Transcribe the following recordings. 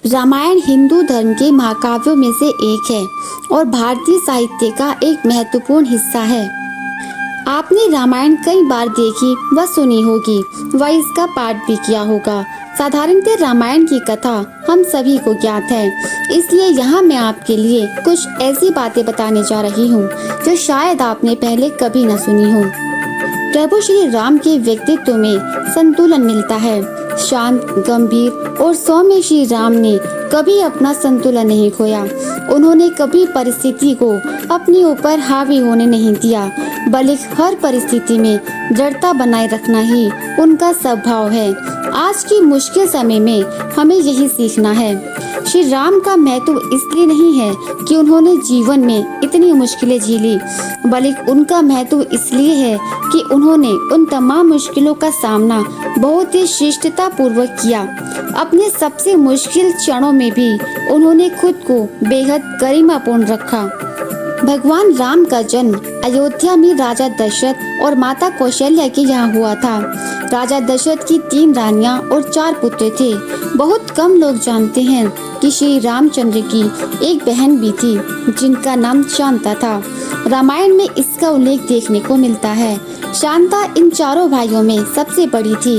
रामायण हिंदू धर्म के महाकाव्यों में से एक है और भारतीय साहित्य का एक महत्वपूर्ण हिस्सा है। आपने रामायण कई बार देखी व सुनी होगी व इसका पाठ भी किया होगा। साधारणतः रामायण की कथा हम सभी को ज्ञात है, इसलिए यहाँ मैं आपके लिए कुछ ऐसी बातें बताने जा रही हूँ जो शायद आपने पहले कभी न सुनी हो। प्रभु श्री राम के व्यक्तित्व में संतुलन मिलता है। शांत, गंभीर और सौम्य श्री राम ने कभी अपना संतुलन नहीं खोया। उन्होंने कभी परिस्थिति को अपने ऊपर हावी होने नहीं दिया, बल्कि हर परिस्थिति में दृढ़ता बनाए रखना ही उनका स्वभाव है। आज की मुश्किल समय में हमें यही सीखना है। श्री राम का महत्व इसलिए नहीं है कि उन्होंने जीवन में इतनी मुश्किलें झेली, बल्कि उनका महत्व इसलिए है कि उन्होंने उन तमाम मुश्किलों का सामना बहुत ही शिष्टता पूर्वक किया। अपने सबसे मुश्किल क्षणों में भी उन्होंने खुद को बेहद गरिमापूर्ण रखा। भगवान राम का जन्म अयोध्या में राजा दशरथ और माता कौशल्या के यहाँ हुआ था। राजा दशरथ की 3 रानियां और 4 पुत्र थे। बहुत कम लोग जानते हैं कि श्री रामचंद्र की एक बहन भी थी जिनका नाम शांता था। रामायण में इसका उल्लेख देखने को मिलता है। शांता इन चारों भाइयों में सबसे बड़ी थी।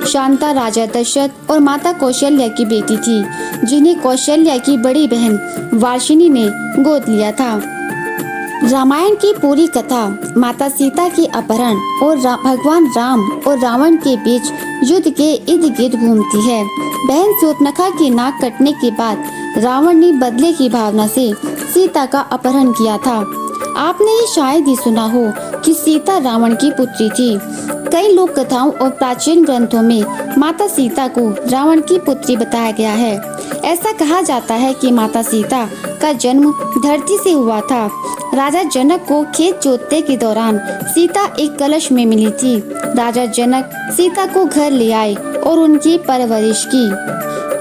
शांता राजा दशरथ और माता कौशल्या की बेटी थी, जिन्हें कौशल्या की बड़ी बहन वार्ष्णेय ने गोद लिया था। रामायण की पूरी कथा माता सीता के अपहरण और भगवान राम और रावण के बीच युद्ध के इर्द गिर्द घूमती है। बहन शूर्पणखा की नाक कटने के बाद रावण ने बदले की भावना से सीता का अपहरण किया था। आपने ये शायद ही सुना हो कि सीता रावण की पुत्री थी। कई लोक कथाओं और प्राचीन ग्रंथों में माता सीता को रावण की पुत्री बताया गया है। ऐसा कहा जाता है कि माता सीता का जन्म धरती से हुआ था। राजा जनक को खेत जोतने के दौरान सीता एक कलश में मिली थी। राजा जनक सीता को घर ले आए और उनकी परवरिश की।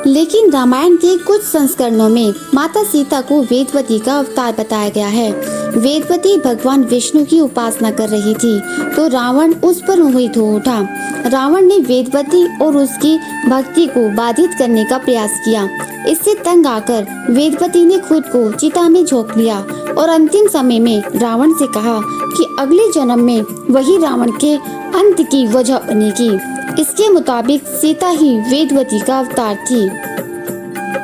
लेकिन रामायण के कुछ संस्करणों में माता सीता को वेदवती का अवतार बताया गया है। वेदवती भगवान विष्णु की उपासना कर रही थी तो रावण उस पर मोहित हो उठा। रावण ने वेदवती और उसकी भक्ति को बाधित करने का प्रयास किया। इससे तंग आकर वेदवती ने खुद को चिता में झोंक लिया और अंतिम समय में रावण से कहा कि अगले जन्म में वही रावण के अंत की वजह बनेगी। इसके मुताबिक सीता ही वेदवती का अवतार थी।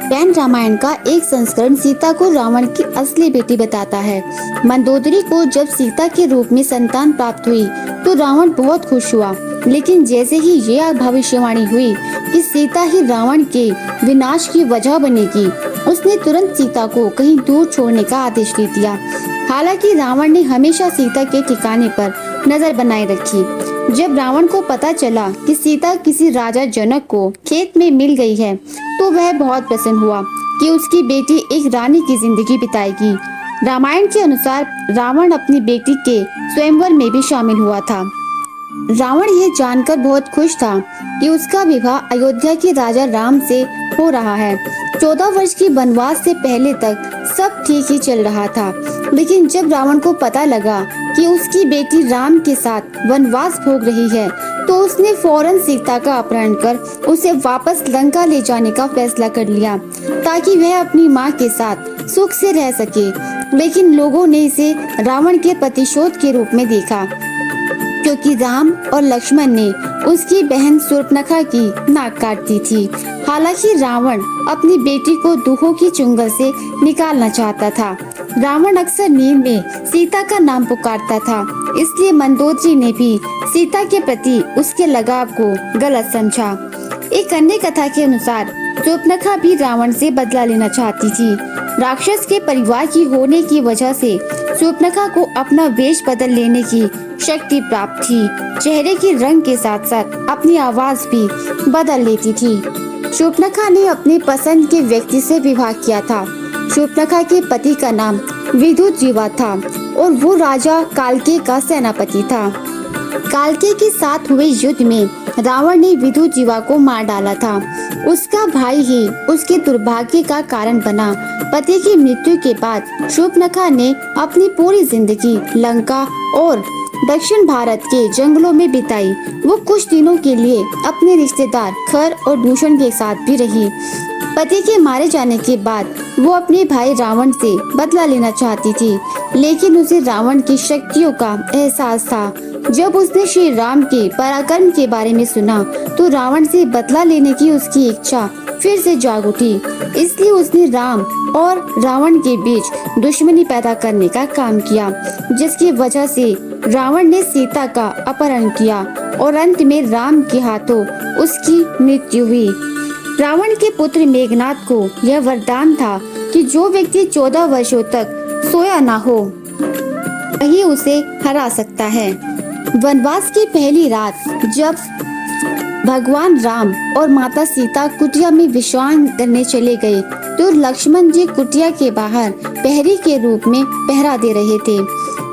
जैन रामायण का एक संस्करण सीता को रावण की असली बेटी बताता है। मंदोदरी को जब सीता के रूप में संतान प्राप्त हुई तो रावण बहुत खुश हुआ, लेकिन जैसे ही यह भविष्यवाणी हुई कि सीता ही रावण के विनाश की वजह बनेगी, उसने तुरंत सीता को कहीं दूर छोड़ने का आदेश दे दिया। हालांकि रावण ने हमेशा सीता के ठिकाने पर नजर बनाए रखी। जब रावण को पता चला कि सीता किसी राजा जनक को खेत में मिल गई है तो वह बहुत प्रसन्न हुआ कि उसकी बेटी एक रानी की जिंदगी बिताएगी। रामायण के अनुसार रावण अपनी बेटी के स्वयंवर में भी शामिल हुआ था। रावण यह जानकर बहुत खुश था कि उसका विवाह अयोध्या के राजा राम से हो रहा है। 14 वर्ष की वनवास से पहले तक सब ठीक ही चल रहा था, लेकिन जब रावण को पता लगा कि उसकी बेटी राम के साथ वनवास भोग रही है तो उसने फौरन सीता का अपहरण कर उसे वापस लंका ले जाने का फैसला कर लिया ताकि वह अपनी मां के साथ सुख से रह सके। लेकिन लोगों ने इसे रावण के प्रतिशोध के रूप में देखा, क्योंकि राम और लक्ष्मण ने उसकी बहन शूर्पणखा की नाक काट दी थी। हालांकि रावण अपनी बेटी को दुखों की चुंगल से निकालना चाहता था। रावण अक्सर नींद में सीता का नाम पुकारता था, इसलिए मंदोदरी ने भी सीता के प्रति उसके लगाव को गलत समझा। एक अन्य कथा के अनुसार शूर्पणखा भी रावण से बदला लेना चाहती थी। राक्षस के परिवार की होने की वजह से शूर्पणखा को अपना वेश बदल लेने की शक्ति प्राप्त थी। चेहरे के रंग के साथ साथ अपनी आवाज भी बदल लेती थी। शूर्पणखा ने अपने पसंद के व्यक्ति से विवाह किया था। शूर्पणखा के पति का नाम विदुजीवा था और वो राजा कालके का सेनापति था। कालके के साथ हुए युद्ध में रावण ने विदुजीवा को मार डाला था। उसका भाई ही उसके दुर्भाग्य का कारण बना। पति की मृत्यु के बाद शूर्पणखा ने अपनी पूरी जिंदगी लंका और दक्षिण भारत के जंगलों में बिताई। वो कुछ दिनों के लिए अपने रिश्तेदार खर और भूषण के साथ भी रही। पति के मारे जाने के बाद वो अपने भाई रावण से बदला लेना चाहती थी, लेकिन उसे रावण की शक्तियों का एहसास था। जब उसने श्री राम के पराक्रम के बारे में सुना तो रावण से बदला लेने की उसकी इच्छा फिर से जाग उठी। इसलिए उसने राम और रावण के बीच दुश्मनी पैदा करने का काम किया, जिसकी वजह से रावण ने सीता का अपहरण किया और अंत में राम के हाथों उसकी मृत्यु हुई। रावण के पुत्र मेघनाथ को यह वरदान था कि जो व्यक्ति 14 वर्षों तक सोया ना हो वही उसे हरा सकता है। वनवास की पहली रात जब भगवान राम और माता सीता कुटिया में विश्राम करने चले गए तो लक्ष्मण जी कुटिया के बाहर प्रहरी के रूप में पहरा दे रहे थे।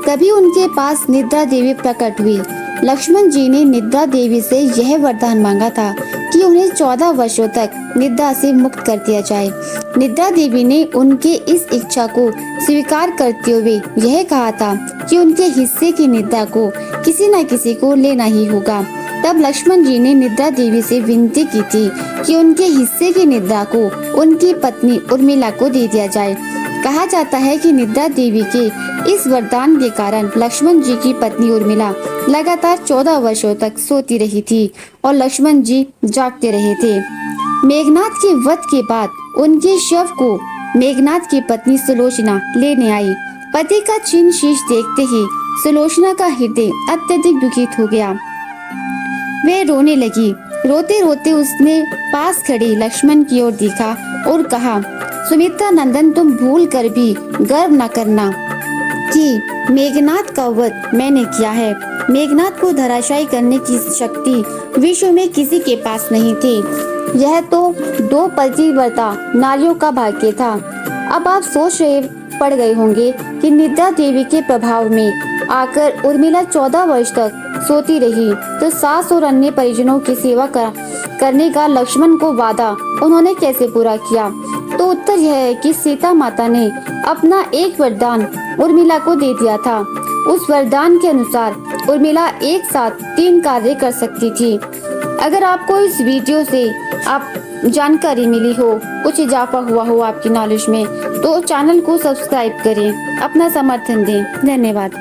तभी उनके पास निद्रा देवी प्रकट हुई। लक्ष्मण जी ने निद्रा देवी से यह वरदान मांगा था कि उन्हें 14 वर्षों तक निद्रा से मुक्त कर दिया जाए। निद्रा देवी ने उनके इस इच्छा को स्वीकार करते हुए यह कहा था कि उनके हिस्से की निद्रा को किसी न किसी को लेना ही होगा। तब लक्ष्मण जी ने निद्रा देवी से विनती की थी कि उनके हिस्से की निद्रा को उनकी पत्नी उर्मिला को दे दिया जाए। कहा जाता है कि निद्रा देवी के इस वरदान के कारण लक्ष्मण जी की पत्नी उर्मिला लगातार 14 वर्षों तक सोती रही थी और लक्ष्मण जी जागते रहे थे। मेघनाथ के वध के बाद उनके शव को मेघनाथ की पत्नी सुलोचना लेने आई। पति का छिन्न शीश देखते ही सुलोचना का हृदय अत्यधिक दुखित हो गया। वे रोने लगी। रोते रोते उसने पास खड़े लक्ष्मण की ओर देखा और कहा, सुमित्रा नंदन, तुम भूल कर भी गर्व न करना कि मेघनाथ का वध मैंने किया है। मेघनाथ को धराशायी करने की शक्ति विश्व में किसी के पास नहीं थी। यह तो 2 पतिव्रता नारियों का भाग्य था। अब आप सोच रहे पड़ गए होंगे कि निद्रा देवी के प्रभाव में आकर उर्मिला 14 वर्ष तक सोती रही तो सास और अन्य परिजनों की सेवा करने का लक्ष्मण को वादा उन्होंने कैसे पूरा किया। तो उत्तर यह है कि सीता माता ने अपना एक वरदान उर्मिला को दे दिया था। उस वरदान के अनुसार उर्मिला एक साथ 3 कार्य कर सकती थी। अगर आपको इस वीडियो से आप जानकारी मिली हो, कुछ इजाफा हुआ हो आपकी नॉलेज में, तो चैनल को सब्सक्राइब करें, अपना समर्थन दें। धन्यवाद।